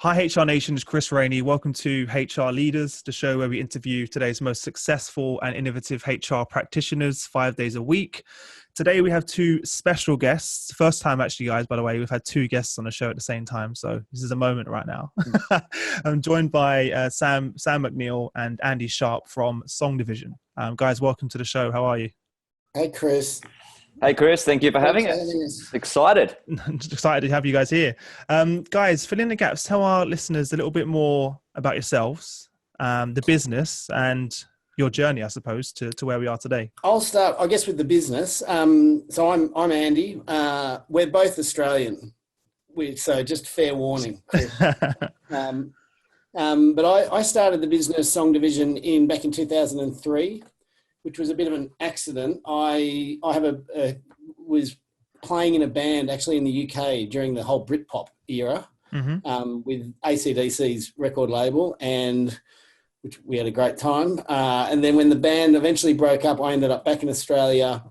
Hi HR Nation, it's Chris Rainey. Welcome to HR Leaders, the show where we interview today's most successful and innovative HR practitioners 5 days a week. Today we have two special guests. First time actually, guys, by the way, we've had two guests on the show at the same time. So this is a moment right now. I'm joined by Sam McNeil and Andy Sharpe from Songdivision. Guys, welcome to the show. How are you? Hey, Chris. Hey, Chris. Thank you for having us. Excited. Excited to have you guys here. Guys, fill in the gaps. Tell our listeners a little bit more about yourselves, the business, and your journey, I suppose, to where we are today. I'll start, I guess, with the business. So I'm Andy. We're both Australian, so just fair warning, Chris. But I started the business Songdivision back in 2003. Which was a bit of an accident. I was playing in a band actually in the UK during the whole Britpop era with AC/DC's record label, and which we had a great time. And then when the band eventually broke up, I ended up back in Australia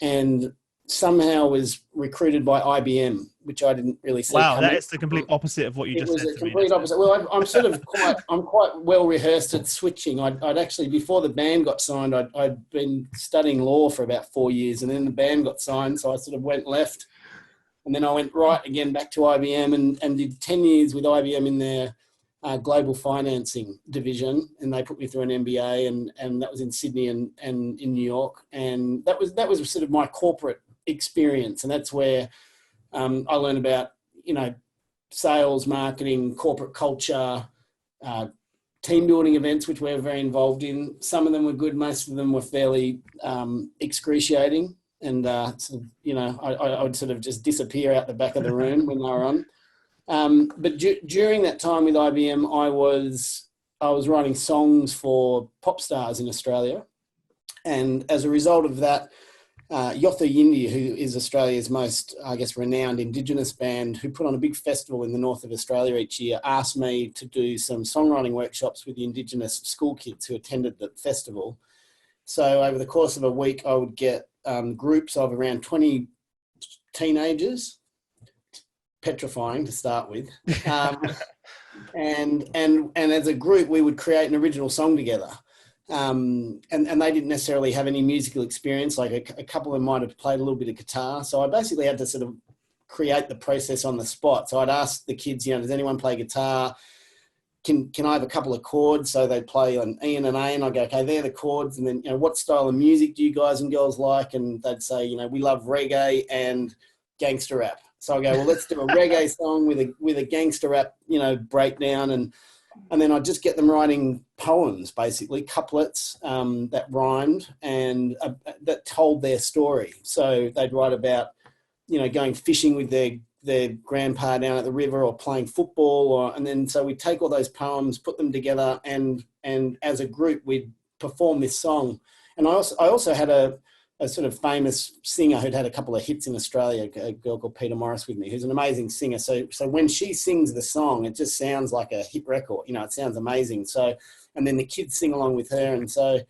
and somehow was recruited by IBM, which I didn't really see coming. That is the complete opposite of what you just said to me. It was a complete opposite. Well, I'm quite well rehearsed at switching. I'd actually, before the band got signed, I'd been studying law for about 4 years, and then the band got signed, so I sort of went left. And then I went right again back to IBM and did 10 years with IBM in their global financing division, and they put me through an MBA, and that was in Sydney and in New York. And that was sort of my corporate experience, and that's where I learned about sales, marketing, corporate culture, team building events, which we're very involved in. Some of them were good, most of them were fairly excruciating, and I would sort of just disappear out the back of the room when they were on. But during that time with IBM, I was writing songs for pop stars in Australia, and as a result of that, Yothu Yindi, who is Australia's most, I guess, renowned Indigenous band, who put on a big festival in the north of Australia each year, asked me to do some songwriting workshops with the Indigenous school kids who attended the festival. So over the course of a week, I would get groups of around 20 teenagers, petrifying to start with, and as a group, we would create an original song together. And they didn't necessarily have any musical experience. Like a couple of them might have played a little bit of guitar. So I basically had to sort of create the process on the spot. So I'd ask the kids, does anyone play guitar? Can I have a couple of chords? So they'd play an E and an A, and I'd go, okay, they're the chords. And then, what style of music do you guys and girls like? And they'd say, we love reggae and gangster rap. So I go, well, let's do a reggae song with a gangster rap, breakdown, and then I'd just get them writing poems, basically couplets that rhymed and that told their story. So they'd write about, going fishing with their grandpa down at the river, or playing football, and then so we'd take all those poems, put them together, and as a group we'd perform this song. And I also had a sort of famous singer who'd had a couple of hits in Australia, a girl called Peter Morris with me, who's an amazing singer. So when she sings the song, it just sounds like a hit record. It sounds amazing. So, and then the kids sing along with her. And so,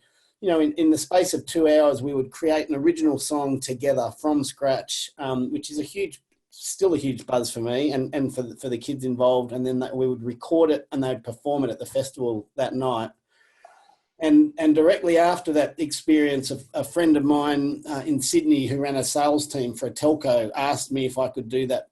in the space of 2 hours, we would create an original song together from scratch, which is still a huge buzz for me and for the kids involved. And then we would record it and they'd perform it at the festival that night. And directly after that experience, a friend of mine in Sydney who ran a sales team for a telco asked me if I could do that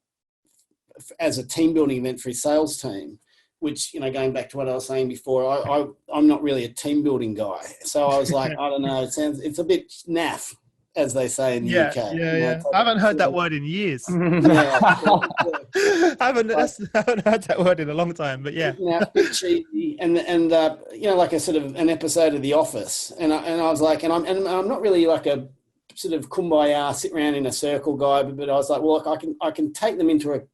as a team building event for his sales team, which, going back to what I was saying before, I'm not really a team building guy. So I was like, I don't know, it's a bit naff, as they say in the UK. Yeah. I haven't heard that word in years. I haven't heard that word in a long time, but yeah. A bit cheesy and like a sort of an episode of The Office. And I was like, and I'm not really like a sort of kumbaya, sit around in a circle guy, but I was like, well, look, I can take them into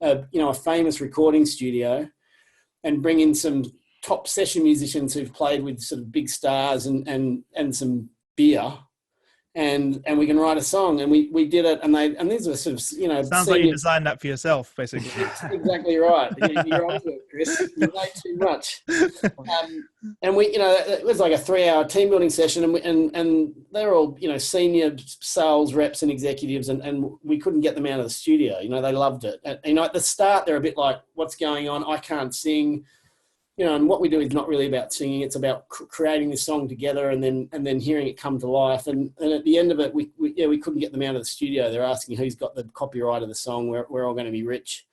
a famous recording studio and bring in some top session musicians who've played with sort of big stars and some beer. and we can write a song. And we did it, and these were sort of, sounds like you designed that for yourself, basically. Exactly right. You're onto it, Chris. You know too much. And we, it was like a 3-hour team building session, and they're all, senior sales reps and executives, and we couldn't get them out of the studio. They loved it. And, at the start, they're a bit like, what's going on? I can't sing. And what we do is not really about singing. It's about creating this song together and then hearing it come to life. And at the end of it, we couldn't get them out of the studio. They're asking who's got the copyright of the song. We're all going to be rich,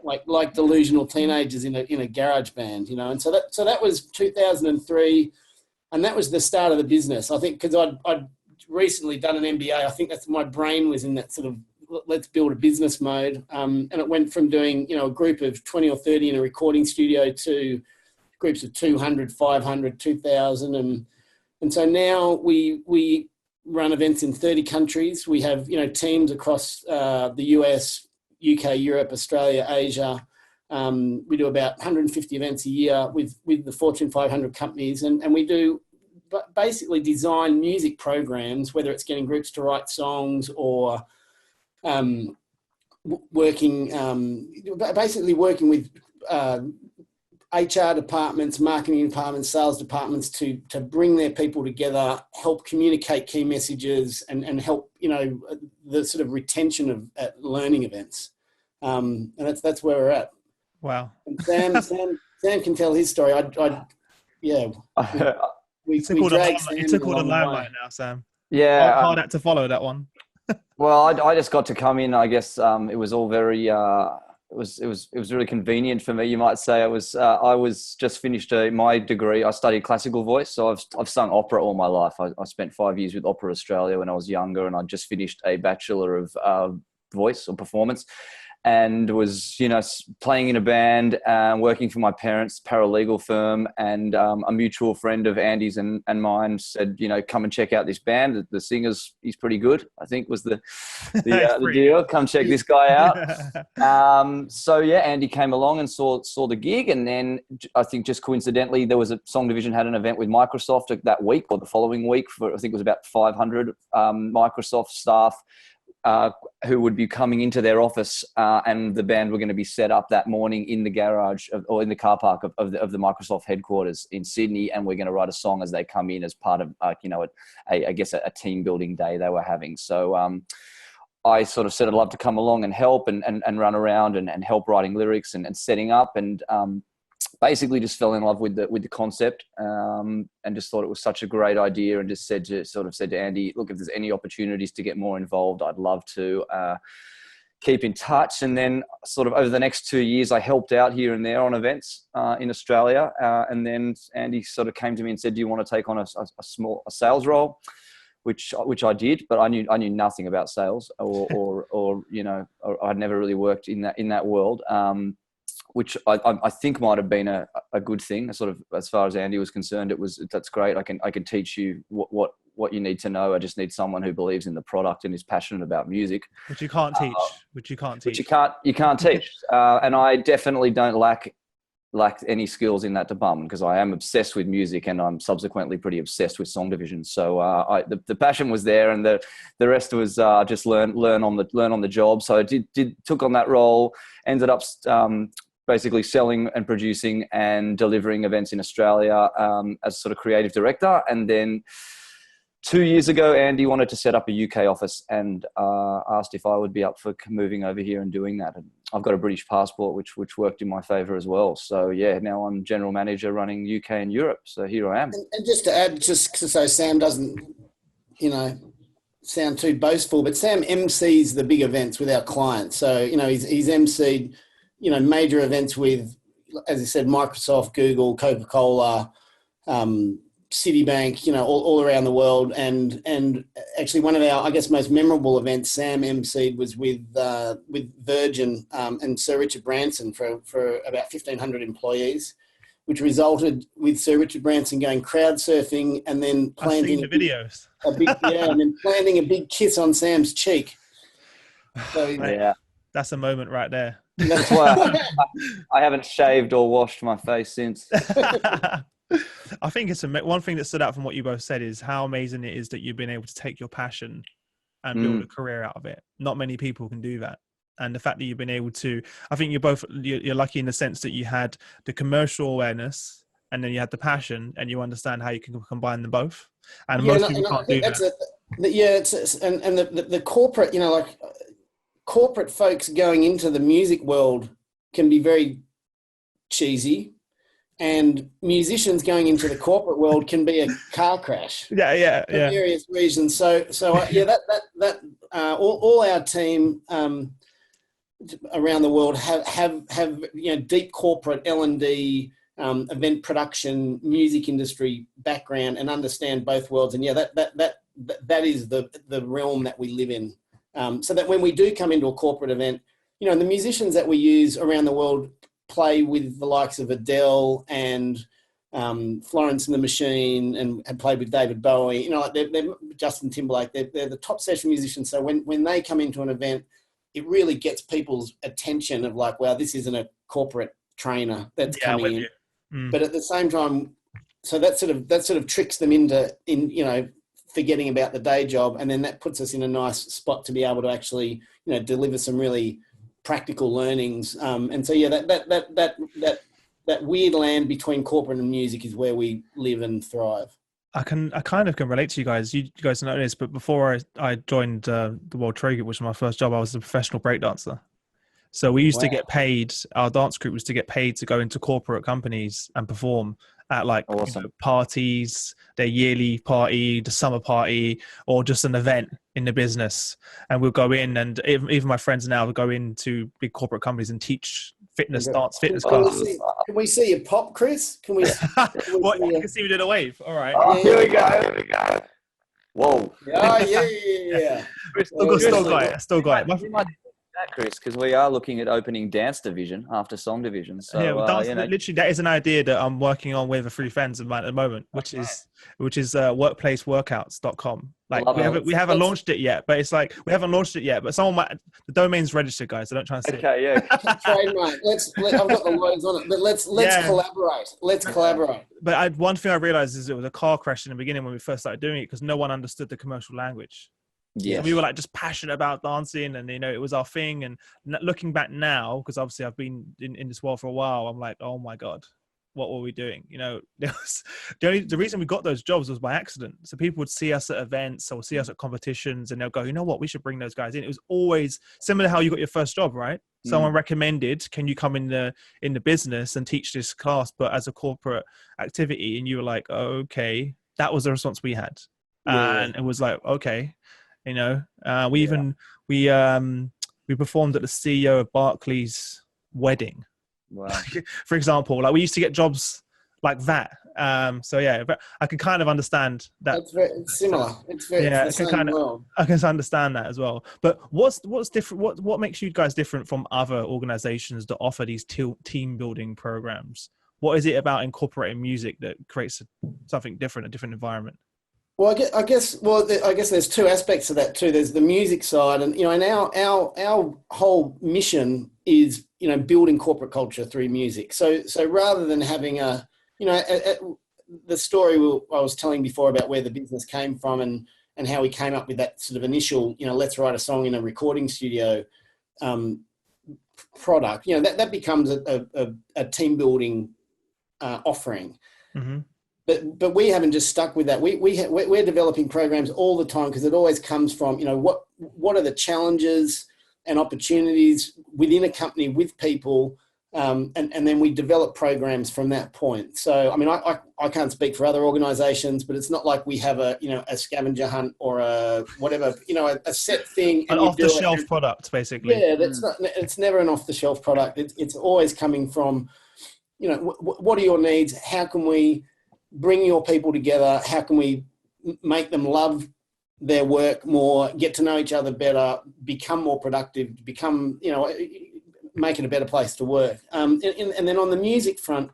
like delusional teenagers in a garage band, And so that was 2003, and that was the start of the business. I think because I'd recently done an MBA. I think that's my brain was in that sort of let's build a business mode. And it went from doing, a group of 20 or 30 in a recording studio to groups of 200, 500, 2,000. And so now we run events in 30 countries. We have, teams across the US, UK, Europe, Australia, Asia. We do about 150 events a year with the Fortune 500 companies. And we do basically design music programs, whether it's getting groups to write songs or working with HR departments, marketing departments, sales departments to bring their people together, help communicate key messages, and help the sort of retention of learning events. And that's where we're at. Wow. And Sam can tell his story. We took all the limelight now, Sam. Yeah, hard act to follow that one. Well, I just got to come in. I guess it was all very. It was really convenient for me, you might say. I was just finished my degree. I studied classical voice, so I've sung opera all my life. I spent 5 years with Opera Australia when I was younger, and I just finished a Bachelor of Voice or Performance, and was playing in a band, working for my parents' paralegal firm, and a mutual friend of Andy's and mine said, come and check out this band. The singer's he's pretty good, I think was the deal. Come check this guy out. So yeah, Andy came along and saw the gig, and then I think just coincidentally there was a Songdivision had an event with Microsoft that week or the following week for I think it was about 500 Microsoft staff. Who would be coming into their office, and the band were going to be set up that morning in the garage or in the car park of the Microsoft headquarters in Sydney, and we're going to write a song as they come in as part of I guess a team building day they were having. So I sort of said I'd love to come along and help and run around and help writing lyrics and setting up, and basically just fell in love with the concept, and just thought it was such a great idea, and just said to Andy, look, if there's any opportunities to get more involved, I'd love to keep in touch. And then sort of over the next 2 years, I helped out here and there on events in Australia, and then Andy sort of came to me and said, do you want to take on a sales role? Which I did, but I knew nothing about sales or I'd never really worked in that world. Which I think might have been a good thing. Sort of as far as Andy was concerned, that's great. I can teach you what you need to know. I just need someone who believes in the product and is passionate about music. Which you can't teach. Which you can't teach. You can't teach. And I definitely don't lack any skills in that department, because I am obsessed with music, and I'm subsequently pretty obsessed with Songdivision. So the passion was there, and the rest was just learn on the job. So I took on that role. Ended up basically selling and producing and delivering events in Australia as sort of creative director. And then 2 years ago, Andy wanted to set up a UK office and asked if I would be up for moving over here and doing that. And I've got a British passport, which worked in my favour as well. So yeah, now I'm general manager running UK and Europe. So here I am. And just to add, just so Sam doesn't, sound too boastful, but Sam MCs the big events with our clients. So, he's MC'd major events with, as I said, Microsoft, Google, Coca-Cola, Citibank, all around the world. And actually one of our, I guess, most memorable events Sam emceed was with Virgin and Sir Richard Branson for about 1,500 employees, which resulted with Sir Richard Branson going crowd surfing and then planting videos. And then planting a big kiss on Sam's cheek. So, yeah. That's a moment right there. That's why I haven't shaved or washed my face since. I think it's one thing that stood out from what you both said is how amazing it is that you've been able to take your passion and build a career out of it. Not many people can do that. And the fact that you've been able to, I think you're lucky in the sense that you had the commercial awareness and then you had the passion and you understand how you can combine them both. And most people can't do that. The corporate, like corporate folks going into the music world can be very cheesy, and musicians going into the corporate world can be a car crash. For various reasons. So all our team around the world have deep corporate L&D, event production, music industry background, and understand both worlds. And that is the realm that we live in. So that when we do come into a corporate event, the musicians that we use around the world play with the likes of Adele and Florence and the Machine, and had played with David Bowie. They're Justin Timberlake. They're the top session musicians. So when they come into an event, it really gets people's attention of like, wow, this isn't a corporate trainer that's coming in. But at the same time, so that sort of tricks them into forgetting about the day job, and then that puts us in a nice spot to be able to actually deliver some really practical learnings. And so that weird land between corporate and music is where we live and thrive. I kind of can relate to you guys. You guys know this, but before I joined the World Trade Group, which was my first job, I was a professional breakdancer. So we used to get paid. Our dance group was to get paid to go into corporate companies and perform at parties, their yearly party, the summer party, or just an event in the business. And we'll go in, and even my friends now will go into big corporate companies and teach fitness classes. Can we see you pop, Chris? Can we? What? You can see me do the wave. All right. Oh, here we go. Whoa. Oh, yeah. Still got it. Chris, because we are looking at opening dance division after Songdivision. So literally, that is an idea that I'm working on with a few friends of mine at the moment, which is workplaceworkouts.com. Like we haven't launched it yet, but someone might. The domain's registered, guys. So don't try and say. Okay, yeah. Trademark. I've got the words on it, but let's collaborate. Let's collaborate. But one thing I realized is it was a car crash in the beginning when we first started doing it, because no one understood the commercial language. Yeah, we were like just passionate about dancing, and it was our thing. And looking back now, because obviously I've been in this world for a while, I'm like, oh my god, what were we doing? The reason we got those jobs was by accident. So people would see us at events or see us at competitions, and they'll go, you know what, we should bring those guys in. It was always similar to how you got your first job, right? Someone recommended, can you come in the business and teach this class, but as a corporate activity? And you were like, okay, that was the response we had, and it was like, okay. We performed at the CEO of Barclays' wedding. Wow. For example, like we used to get jobs like that. But I can kind of understand that. It's very similar. I can understand that as well. But what's different? What makes you guys different from other organizations that offer these team building programs? What is it about incorporating music that creates something different, a different environment? Well, I guess there's two aspects of that too. There's the music side, and and our whole mission is building corporate culture through music. So rather than having the story I was telling before about where the business came from and how we came up with that sort of initial let's write a song in a recording studio product. That becomes a team building offering. Mm-hmm. But we haven't just stuck with that. We're developing programs all the time, because it always comes from what are the challenges and opportunities within a company with people, and then we develop programs from that point. So I mean, I can't speak for other organisations, but it's not like we have a scavenger hunt or a whatever a set thing. An off the shelf product, basically. Yeah, it's never an off the shelf product. It's always coming from what are your needs? How can we bring your people together? How can we make them love their work more, get to know each other better, become more productive, make it a better place to work? And then on the music front,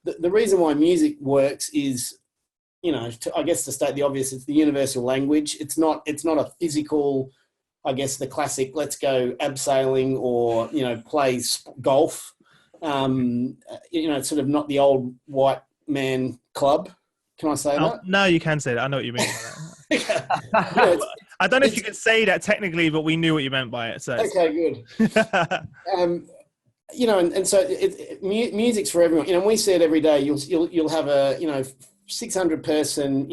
the reason why music works is, to state the obvious, it's the universal language. It's not a physical, the classic, let's go abseiling or, play golf. It's sort of not the old white man club. Can I say that? No, you can say that. I know what you mean by that. Yeah, I don't know if you can say that technically, but we knew what you meant by it. So okay, good. And so music's for everyone. And we see it every day. You'll have a 600 person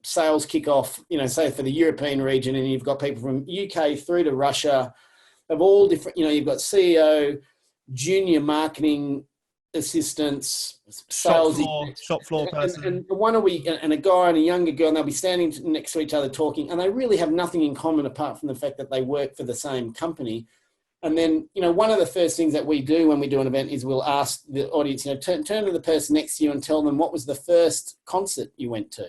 sales kickoff. Say for the European region, and you've got people from UK through to Russia, of all different. You've got CEO, junior marketing assistants, sales, shop floor person, and one and a guy and a younger girl, and they'll be standing next to each other talking, and they really have nothing in common apart from the fact that they work for the same company. And then one of the first things that we do when we do an event is we'll ask the audience, turn to the person next to you and tell them what was the first concert you went to.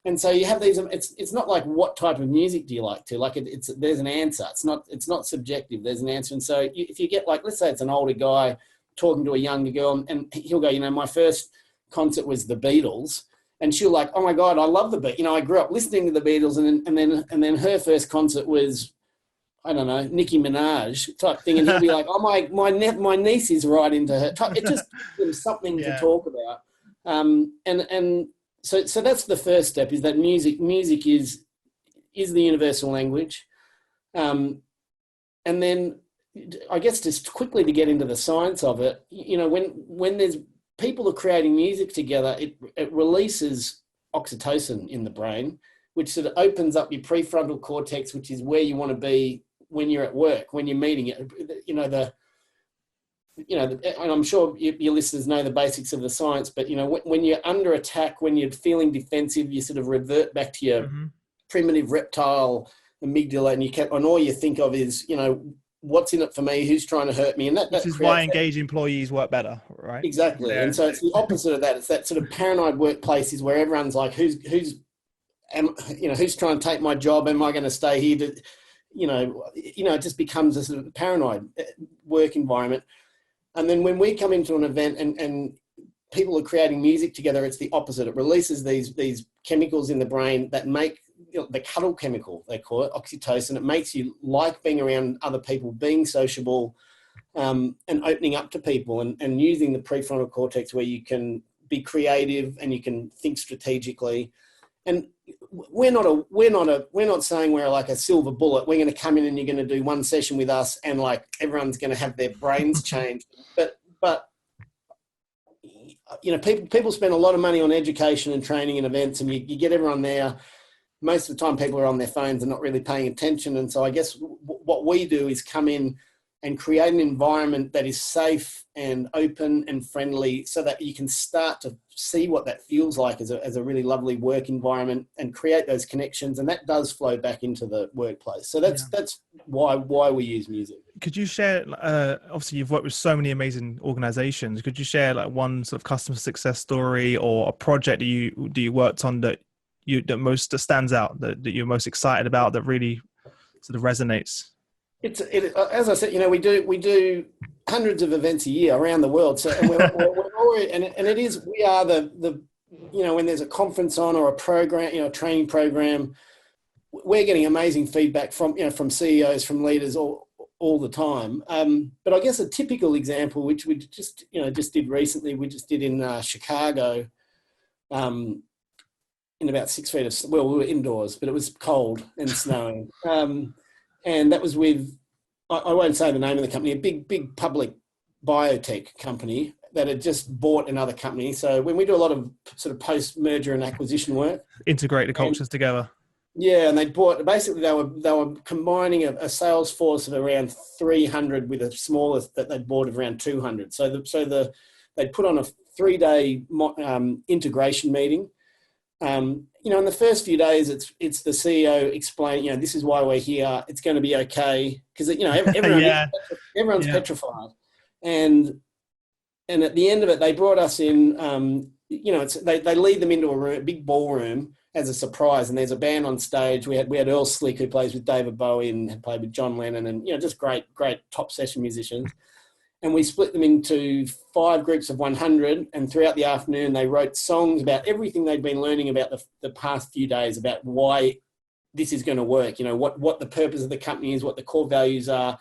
And so you have these. It's not like what type of music do you like to like. There's an answer. It's not subjective. There's an answer. And so if you get let's say it's an older guy talking to a younger girl, and he'll go, my first concert was the Beatles, and she'll like, oh my God, I love the Beatles. I grew up listening to the Beatles, and then her first concert was, I don't know, Nicki Minaj type thing, and he'll be like, oh my niece is right into her. It just gives them something to talk about, and so that's the first step, is that music is the universal language, and then I guess just quickly to get into the science of it, when there's people are creating music together, it releases oxytocin in the brain, which sort of opens up your prefrontal cortex, which is where you want to be when you're at work, when you're meeting it. And I'm sure your listeners know the basics of the science, but when you're under attack, when you're feeling defensive, you sort of revert back to your primitive reptile amygdala, and all you think of is what's in it for me, who's trying to hurt me, and this is why engaged employees work better, right? Exactly. And so it's the opposite of that. It's that sort of paranoid workplaces where everyone's like, who's trying to take my job? Am I going to stay here? It just becomes a sort of paranoid work environment. And then when we come into an event and people are creating music together, it's the opposite. It releases these chemicals in the brain that make the cuddle chemical, they call it, oxytocin. It makes you like being around other people, being sociable, and opening up to people, and using the prefrontal cortex where you can be creative and you can think strategically. And we're not saying we're like a silver bullet. We're going to come in and you're going to do one session with us and like everyone's going to have their brains changed. But people spend a lot of money on education and training and events, and you get everyone there. Most of the time people are on their phones and not really paying attention. And so I guess what we do is come in and create an environment that is safe and open and friendly, so that you can start to see what that feels like as a really lovely work environment, and create those connections. And that does flow back into the workplace. So that's why we use music. Could you share, obviously you've worked with so many amazing organizations. Could you share like one sort of customer success story or a project that you worked on that stands out, that you're most excited about, that really sort of resonates? As I said, we do hundreds of events a year around the world. So, and we're already, and it is, we are the when there's a conference on or a program, a training program, we're getting amazing feedback from CEOs, from leaders all the time. But I guess a typical example, which we just did recently, we just did in Chicago, in about 6 feet of, we were indoors, but it was cold and snowing. And that was with, I won't say the name of the company, a big public biotech company that had just bought another company. So when we do a lot of sort of post-merger and acquisition work. Integrate the cultures together. Yeah, and they were combining a sales force of around 300 with a smaller that they'd bought of around 200. So they'd put on a 3-day integration meeting. In the first few days, it's the CEO explaining, this is why we're here. It's going to be okay, because everyone's petrified, and at the end of it, they brought us in. They lead them into a big ballroom as a surprise, and there's a band on stage. We had Earl Slick, who plays with David Bowie and had played with John Lennon, and just great top session musicians. And we split them into 5 groups of 100, and throughout the afternoon they wrote songs about everything they'd been learning about the past few days, about why this is going to work, what the purpose of the company is, what the core values are,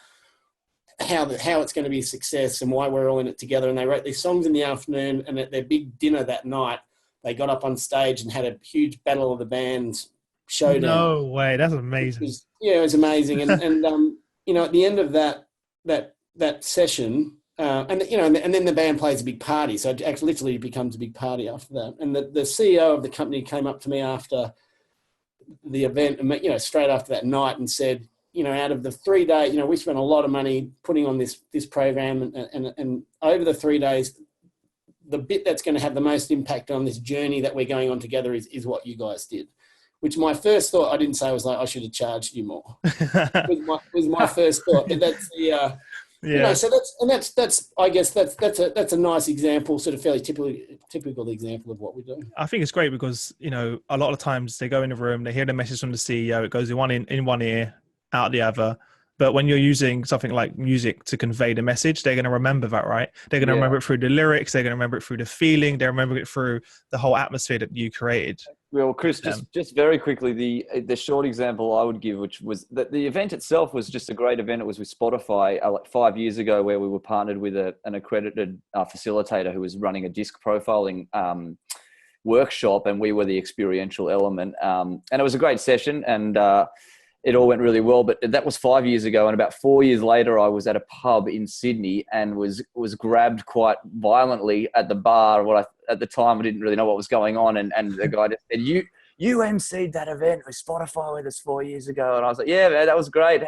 how it's going to be a success and why we're all in it together. And they wrote these songs in the afternoon, and at their big dinner that night, they got up on stage and had a huge battle of the bands showdown. No way, that's amazing. It was amazing. And at the end of that session, and then the band plays a big party. So it actually literally becomes a big party after that. And the CEO of the company came up to me after the event, and straight after that night, and said, out of the 3 days, we spent a lot of money putting on this program, and over the 3 days, the bit that's going to have the most impact on this journey that we're going on together is what you guys did. Which my first thought, I didn't say was like, I should have charged you more. was my first thought. But that's the so that's I guess that's a nice example, sort of fairly typical example of what we do. I think it's great because a lot of times they go in the room, they hear the message from the CEO, it goes in one ear, out the other. But when you're using something like music to convey the message, they're going to remember that, right? They're going to remember it through the lyrics. They're going to remember it through the feeling. They remember it through the whole atmosphere that you created. Well, Chris, just very quickly, the short example I would give, which was that the event itself was just a great event. It was with Spotify like 5 years ago, where we were partnered with an accredited facilitator who was running a disc profiling workshop, and we were the experiential element. And it was a great session, and it all went really well. But that was 5 years ago, and about 4 years later, I was at a pub in Sydney and was grabbed quite violently at the bar. At the time, I didn't really know what was going on, and the guy just said, "You emceed that event with Spotify with us 4 years ago," and I was like, "Yeah, man, that was great.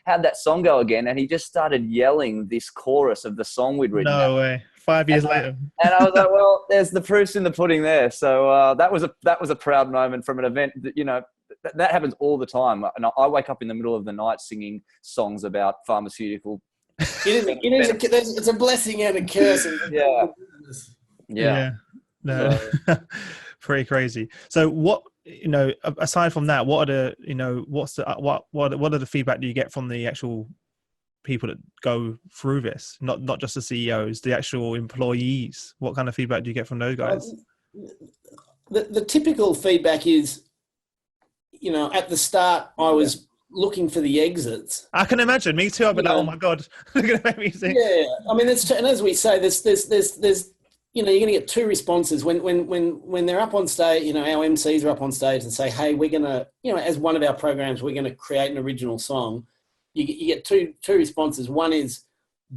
How'd that song go again?" And he just started yelling this chorus of the song we'd written. No way. 5 years later. And I was like, "Well, there's the proof's in the pudding there." So that was a proud moment from an event that, that happens all the time. And I wake up in the middle of the night singing songs about pharmaceutical. It's a blessing and a curse. Yeah. No. Pretty crazy. So what, aside from that, what are the feedback do you get from the actual people that go through this? Not just the CEOs, the actual employees. What kind of feedback do you get from those guys? The typical feedback is, at the start, I was looking for the exits. I can imagine. Me too. I've been like, oh my God, they're going to make me sing. Yeah. I mean, and as we say, there's you're going to get two responses when they're up on stage. Our MCs are up on stage and say, "Hey, we're going to, as one of our programs, we're going to create an original song." You get two responses. One is,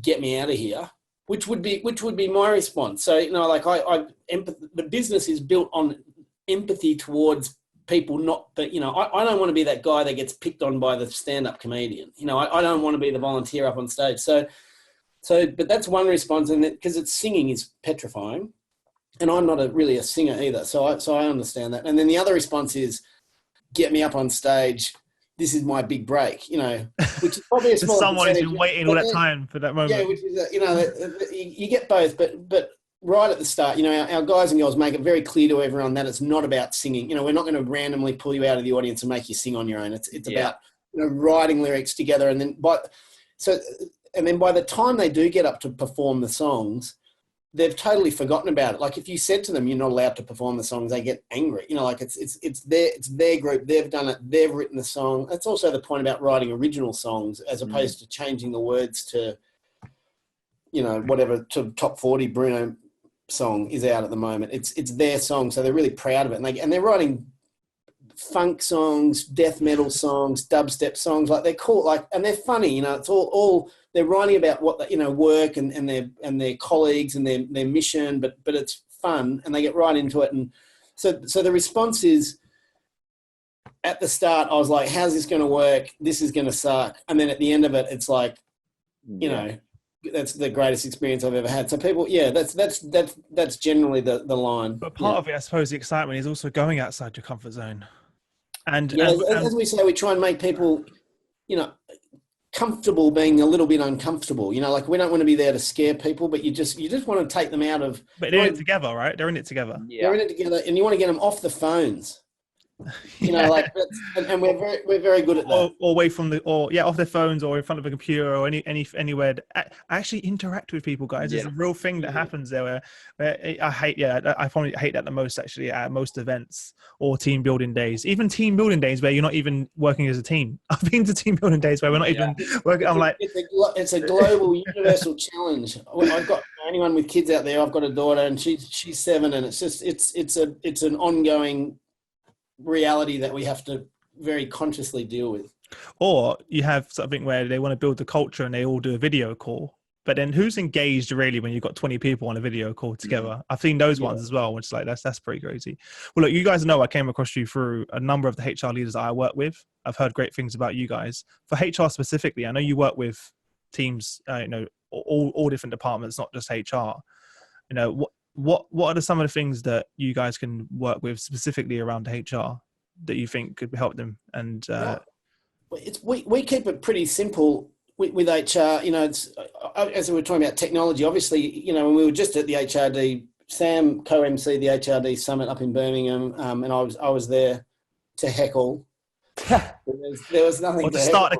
"Get me out of here," which would be my response. So the business is built on empathy towards people, I don't want to be that guy that gets picked on by the stand-up comedian. I don't want to be the volunteer up on stage. But that's one response, and because it's singing is petrifying, and I'm not really a singer either, so I understand that. And then the other response is, "Get me up on stage. This is my big break." Which is probably a small someone who's been waiting all that time for that moment. Yeah, which is you get both, but right at the start, our guys and girls make it very clear to everyone that it's not about singing. We're not going to randomly pull you out of the audience and make you sing on your own. It's about writing lyrics together, and then by the time they do get up to perform the songs, they've totally forgotten about it. Like if you said to them, "You're not allowed to perform the songs," they get angry. It's their group. They've done it. They've written the song. That's also the point about writing original songs as opposed to changing the words to, whatever to top 40 Bruno song is out at the moment. It's their song, so they're really proud of it. And they're writing funk songs, death metal songs, dubstep songs. Like they're cool, and they're funny. It's all they're writing about what work and their colleagues and their mission, but it's fun, and they get right into it. And so the response is, at the start, I was like, "How's this going to work? This is going to suck." And then at the end of it, it's like, that's the greatest experience I've ever had. So people, that's generally the line. But part of it, I suppose, the excitement is also going outside your comfort zone. And as we say, we try and make people, comfortable being a little bit uncomfortable. We don't want to be there to scare people, but you just want to take them out of. But they're in it together, right? They're in it together. Yeah. They're in it together, and you want to get them off the phones. You know, like, and we're very good at that. Or away from off their phones or in front of a computer or anywhere. Actually interact with people, guys. It's a real thing that happens there. Where I probably hate that the most, actually, at most events or team building days. Even team building days where you're not even working as a team. I've been to team building days where we're not even working. It's a global, universal challenge. I've got anyone with kids out there. I've got a daughter, and she's 7, and it's an ongoing reality that we have to very consciously deal with. Or you have something where they want to build the culture and they all do a video call, but then who's engaged really when you've got 20 people on a video call together? I've seen those ones as well, which is like that's pretty crazy. Well, look, you guys know I came across you through a number of the HR leaders that I work with. I've heard great things about you guys. For HR specifically, I know you work with teams, all different departments, not just HR. What are some of the things that you guys can work with specifically around HR that you think could help them? And we keep it pretty simple with HR. It's, as we were talking about technology, obviously, when we were just at the HRD, Sam co-emceed the HRD summit up in Birmingham, and I was there to heckle. There was nothing. Or to start the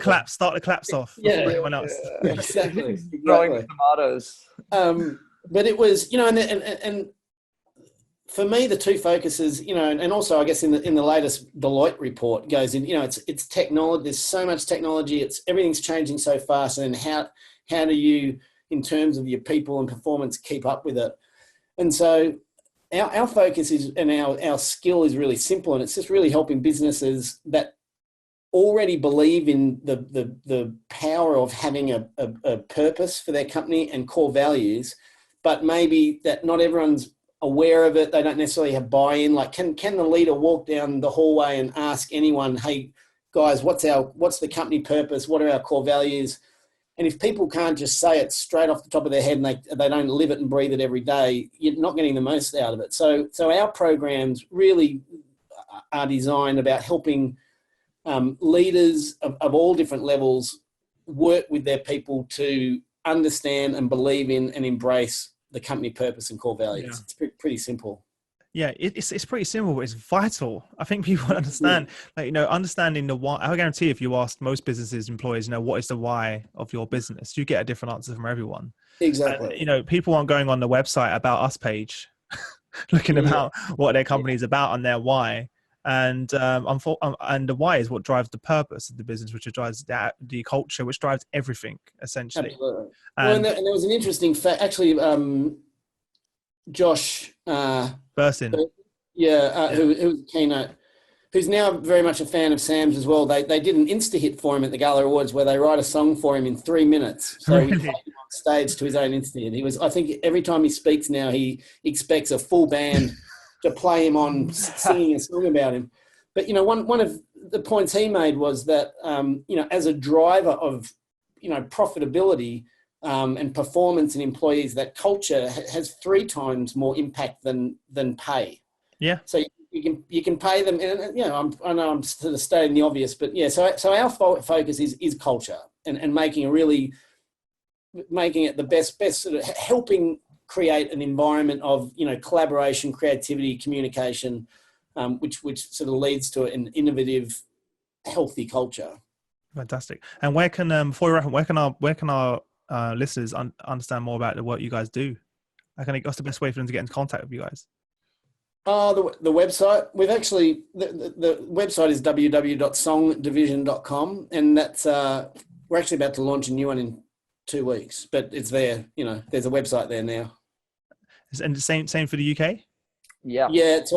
claps off. Yeah, everyone else. Exactly. Throwing tomatoes. But it was, and for me, the two focuses, and also I guess in the latest Deloitte report goes in, it's technology. There's so much technology. Everything's changing so fast. And how do you, in terms of your people and performance, keep up with it? And so our focus is, and our skill is really simple, and it's just really helping businesses that already believe in the power of having a purpose for their company and core values, but maybe that not everyone's aware of it. They don't necessarily have buy-in. Like, can the leader walk down the hallway and ask anyone, hey, guys, what's the company purpose? What are our core values? And if people can't just say it straight off the top of their head and they don't live it and breathe it every day, you're not getting the most out of it. So our programs really are designed about helping leaders of all different levels work with their people to understand and believe in and embrace the company purpose and core values. Yeah. It's pretty simple. Yeah, it's pretty simple, but it's vital. I think people understand, understanding the why. I guarantee if you asked most businesses, employees, what is the why of your business, you get a different answer from everyone. Exactly. And, people aren't going on the website about us page, looking about what their company is about and their why. And and the why is what drives the purpose of the business, which drives the culture, which drives everything essentially. Absolutely. And there was an interesting fact, actually. Josh Burson, who was a keynote, who's now very much a fan of Sam's as well. They did an Insta hit for him at the Gala Awards where they write a song for him in 3 minutes. So he played him on stage to his own Insta hit. I think every time he speaks now, he expects a full band to play him on singing a song about him. But, one of the points he made was that, as a driver of, profitability and performance in employees, that culture has 3 times more impact than pay. Yeah. So you can pay them, and, I know I'm sort of stating the obvious, but yeah, so our focus is culture and making it the best sort of helping create an environment of, collaboration, creativity, communication, which sort of leads to an innovative, healthy culture. Fantastic. And where can where can our listeners understand more about the work you guys do? What's the best way for them to get in contact with you guys? The website. We've actually the website is www.songdivision.com, and that's we're actually about to launch a new one in 2 weeks, but it's there. There's a website there now. And the same for the UK? Yeah. Yeah, it's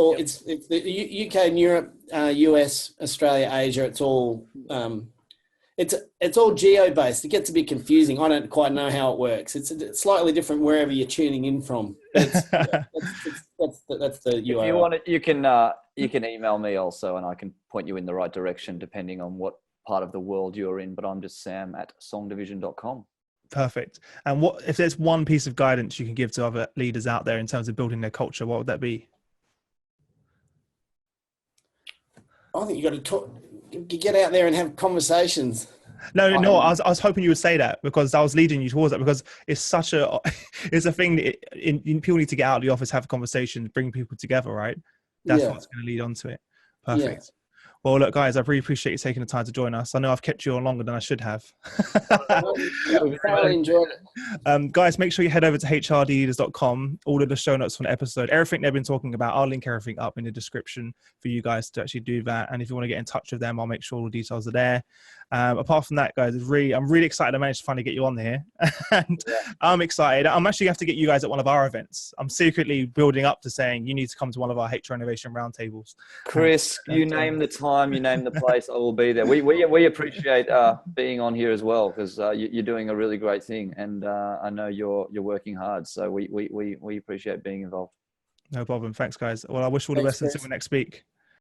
the UK and Europe, US, Australia, Asia. It's all it's all geo-based. It gets a bit confusing. I don't quite know how it works. It's slightly different wherever you're tuning in from. That's the URL. If you want it, you can email me also, and I can point you in the right direction depending on what part of the world you're in. But I'm just sam@songdivision.com. Perfect. And what if there's one piece of guidance you can give to other leaders out there in terms of building their culture? What would that be? I think you got to talk. Get out there and have conversations. No. I was hoping you would say that, because I was leading you towards that, because it's a thing that people need to get out of the office, have conversations, bring people together, right? That's what's going to lead on to it. Perfect. Well, look, guys, I really appreciate you taking the time to join us. I know I've kept you on longer than I should have. We've thoroughly enjoyed it. Guys, make sure you head over to hrleaders.com. All of the show notes from the episode, everything they've been talking about, I'll link everything up in the description for you guys to actually do that. And if you want to get in touch with them, I'll make sure all the details are there. Apart from that, guys, I'm really excited I managed to finally get you on here. And I'm excited. I'm actually going to have to get you guys at one of our events. I'm secretly building up to saying you need to come to one of our HR Innovation Roundtables. Chris, you name the time, you name the place, I will be there. We appreciate being on here as well, because you're doing a really great thing, and I know you're working hard. So we appreciate being involved. No problem. Thanks, guys. Well, I wish all the best until next week.